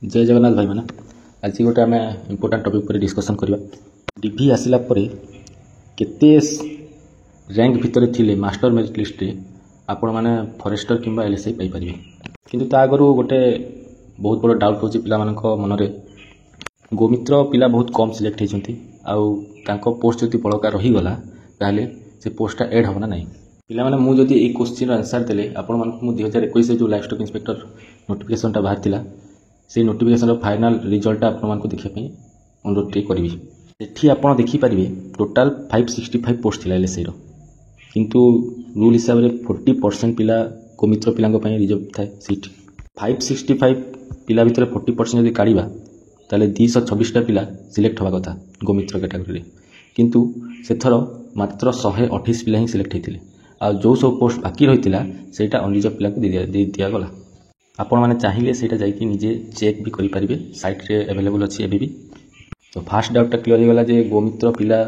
जय जगन्नाथ भाई मैंने आज गोटे आम इम्पोर्टाट टॉपिक पर डिस्कसन करवा डीवी आसला केते रैंक भितर थिले मास्टर मेरिट लिस्ट रे आपण माने फॉरेस्टर किंबा एलएसआई पाई परिबे किंतु ता आगरु गोटे बहुत बड़ डाउट होची पिला मानक मनरे गोमित्र पिला बहुत कम सिलेक्ट होइछंती आउ तांको पोस्ट जति बळका रही गला ताले से पोस्टटा ऐड होना नाही पिला माने मु जति ए क्वेश्चन आंसर देले आपण मानक मु 2021 से जो लाइफ स्टॉक इंस्पेक्टर नोटिफिकेशनटा बाहर थिला से नोटिफिकेशन फाइनल रिजल्ट आपको देखा अनुरोध करी सेठी आप देखिपारे टोटाल 565 पोस्ट थी एलएसआई किंतु रूल हिसाब से 40% पिला गोमित्र पिला रिजर्व थाए सीट 565 पिला भितर 40% जब काढ़ा ताले 226टा पिला सिलेक्ट हवा कथा गोमित्र कैटेगरी किंतु सेथर मात्र 128 पिला ही सिलेक्ट होते आ जो सब पोस्ट बाकी रही है अनरिजर्व पिला दिगला आपण मैंने चाहिए से जाकि निजे चेक भी करेंगे साइट रे अवेलेबल अच्छी एबी तो फास्ट डाउटा क्लियर हो गला जे गोमित्र पिला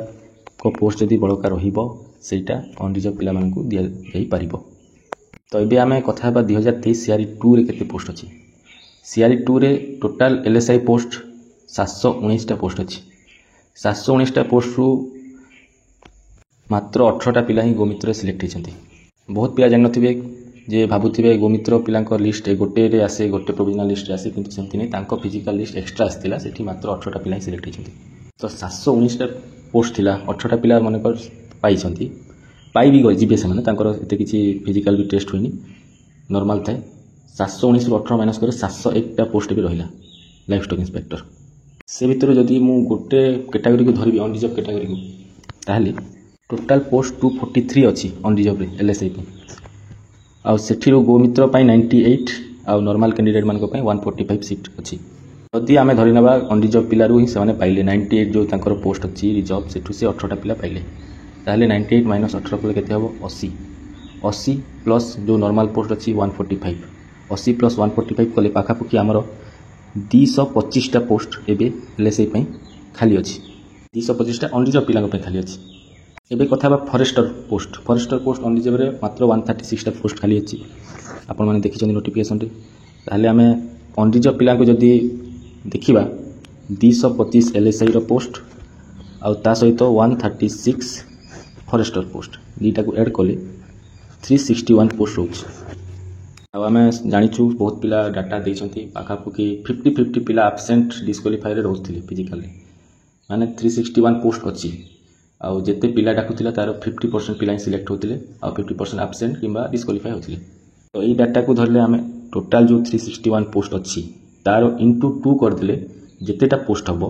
को पोस्ट जदि बड़का रहीटा अनरिजर्व पिला मानकु दिया जाई परिबो। तो ये आम कथा 2023 सीआरई 2 रे केते पोस्ट अच्छी सीआरई 2 रे टोटाल एलएसआई पोस्ट 719टा पोस्ट अच्छी 719टा पोस्ट रु मात्र 18टा पिला ही गोमित्र सिलेक्ट होती बहुत पिला जान नथिबे जे भावुवे गोमित्र पिला लिस्ट गोटे रे आसे गोटे प्रोविजनल लिस्ट आसे किंतु सेमती नहीं तांको फिजिकल लिस्ट एक्स्ट्रा आसला से मात्र 18टा पिला सिलेक्ट होती तो 719टा पोस्ट थिला 18टा पिला मनकर पाई भी जीवे से एते किसी फिजिकल भी टेस्ट हुई नॉर्मल थाए 719 रु 18 माइनस कर 701टा पोस्ट भी रहा लाइफ स्टॉक इंस्पेक्टर से भितर जदि मु गोटे कैटेगरी को धरबी अनरिजर्व कैटेगरी को ताहले टोटाल पोस्ट 243 अच्छी अनरिजर्व रे एलएसआई पे आउ सेठी गोमित्र 98 आउ नॉर्मल कैंडिडेट मान 145 सीट अच्छी जदि आम धरी ना अनरिजर्व पिला ही से पाइले 98 जो तांकर पोस्ट अच्छी रिजर्व सेठू से 18टा पिला पाइले ताहले 98 माइनस 18 कले केते हबो 80 प्लस जो नॉर्मल पोस्ट अच्छी 145 80 प्लस 145 कले पाखापाखि आमर 225टा पोस्ट एबे एलएसआई पई खाली अच्छी 225टा अनरिजर्व पिला खाली अच्छी एबे कथा फॉरेस्टर पोस्ट अनरिजर्व रे मात्र 136टा पोस्ट खाली अच्छी आपण माने देखि नोटिफिकेशन रे ताले आमे अनरिजर्व पिला को जदी देखिबा 225 एलएसआई रो पोस्ट आउ ता सहित 136 फॉरेस्टर पोस्ट दीटा को ऐड कले 361 पोस्ट होछ आ आमे जानिछु बहुत पिला डाटा देछंती पाखापुकी 50 पिला एब्सेंट डिस्क्वालिफाई रे रहउथिले फिजिकल माने 361 पोस्ट अच्छी आउ जिते पिला डाकुला तार 50% पिला सिलेक्ट होते आ 50% एब्सेंट किंबा डिस्क्वालिफाई होते तो ये डाटा को धरले आम टोटाल जो 361 पोस्ट अच्छी तार इंटू 2 करदे जितेटा पोस्ट हम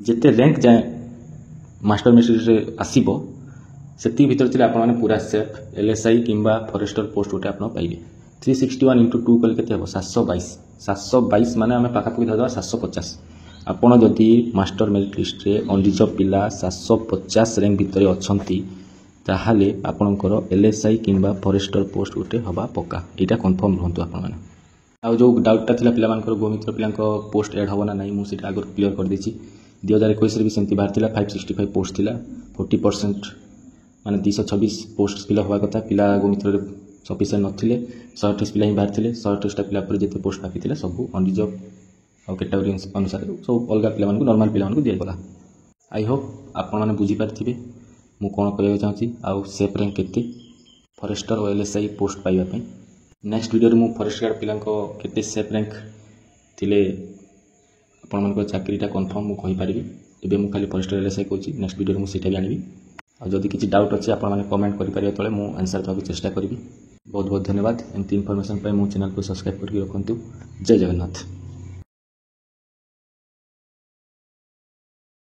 जिते रैंक जाए मास्टर मेरिट रे आसीबो सेति भीतर थिले आपण माने पूरा सेफ एलएसआई किंबा फॉरेस्टर पोस्ट गोटे आपण पाइबे 361 इंटू 2 कले केते हबो 722 माने आम पाखापाखि धरदवा 750 आपण जदि मास्टर मेरिट लिस्ट रे अनरिजर्व पिला 750 रैंक भितर अछंती ताहाले आपणकर एलएसआई किंबा फॉरेस्टर पोस्ट गोटे हवा पक्का एटा कंफर्म रहंतु आपण माने आ जो डाउटटा थिला पिला मानकर गोमित्र पिला पोस्ट ऐड होना नाही मु सेटा आगर क्लियर कर देछि 2021 रे भी सेंती बाहर थिला 565 पोस्ट थिला 40% माने 226 पोस्ट फिल हवा कथा पिला गोमित्र रे सफिशिएंट नथिले 128 पिला ही बाहर थिले 128टा पिला पर जेते पोस्ट बाकी थिला सब अनरिजर्व और कैटेगरी अनुसार सब अलग पिला नॉर्मल पिला दिगला आई होप आपण मैंने बुझीपारे मु कौन कहना चाहूँगी आउ सेफ रैंक केते फॉरेस्टर और एलएसआई पोस्ट पाइबा नेक्स्ट वीडियो मु फॉरेस्ट गार्ड पिला केते सेफ रैंक थिले आपण मान चाकरीटा कन्फर्म मु कहि पारिबी एबे मु खाली फॉरेस्टर एलएसआई कहूँ नेक्स्ट वीडियो मु सेटा भी आनिबी आ जदि किछि डाउट अछि आपण माने कमेंट करि पारिबे तळे मु आंसर देबाक चेष्टा करिबी बहुत बहुत धन्यवाद एमती इन्फॉर्मेशन पाई मो चैनल को सब्सक्राइब करके रखंतु जय जगन्नाथ।